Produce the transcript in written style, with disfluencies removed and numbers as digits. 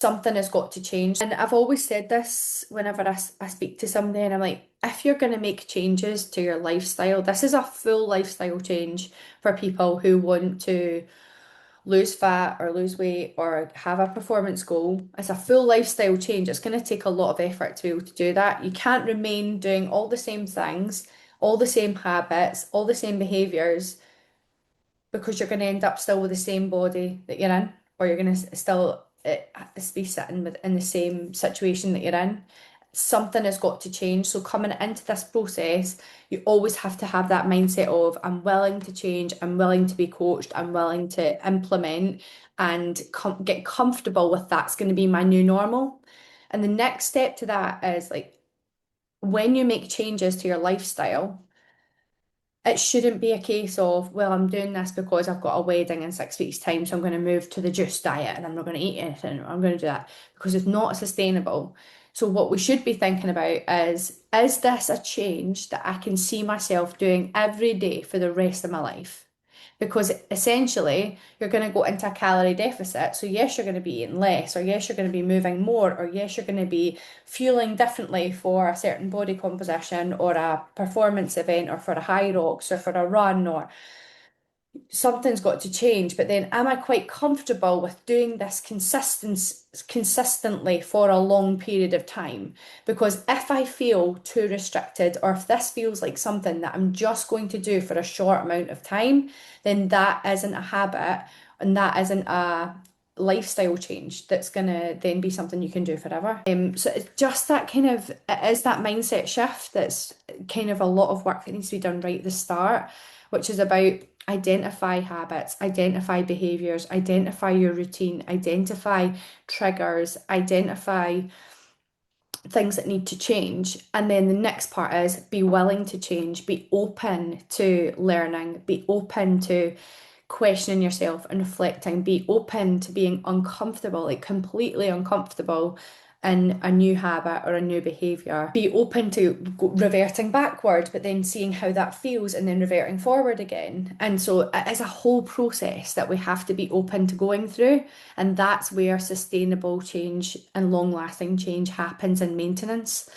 something has got to change. And I've always said this whenever I speak to somebody, and I'm like, if you're going to make changes to your lifestyle, this is a full lifestyle change for people who want to lose fat or lose weight or have a performance goal. It's a full lifestyle change. It's going to take a lot of effort to be able to do that. You can't remain doing all the same things, all the same habits, all the same behaviors because you're going to end up still with the same body that you're in, or you're going to still be sitting in the same situation that you're in. Something has got to change. So coming into this process, you always have to have that mindset of I'm willing to change, I'm willing to be coached, I'm willing to implement and get comfortable with that's going to be my new normal. And the next step to that is like when you make changes to your lifestyle, it shouldn't be a case of, well, I'm doing this because I've got a wedding in 6 weeks' time, so I'm going to move to the juice diet and I'm not going to eat anything. I'm going to do that because it's not sustainable. So what we should be thinking about is this a change that I can see myself doing every day for the rest of my life? Because essentially, you're going to go into a calorie deficit. So, yes, you're going to be eating less, or yes, you're going to be moving more, or yes, you're going to be fueling differently for a certain body composition or a performance event or for a high rocks or for a run or something's got to change. But then, am I quite comfortable with doing this consistently for a long period of time? Because if I feel too restricted, or if this feels like something that I'm just going to do for a short amount of time, then that isn't a habit and that isn't a lifestyle change that's gonna then be something you can do forever. So it's just that it is that mindset shift that's kind of a lot of work that needs to be done right at the start, which is about identify habits, identify behaviors, identify your routine, identify triggers, identify things that need to change. And then the next part is be willing to change, be open to learning, be open to questioning yourself and reflecting, be open to being uncomfortable, like completely uncomfortable in a new habit or a new behavior. Be open to reverting backward, but then seeing how that feels and then reverting forward again. And so it is a whole process that we have to be open to going through. And that's where sustainable change and long lasting change happens in maintenance.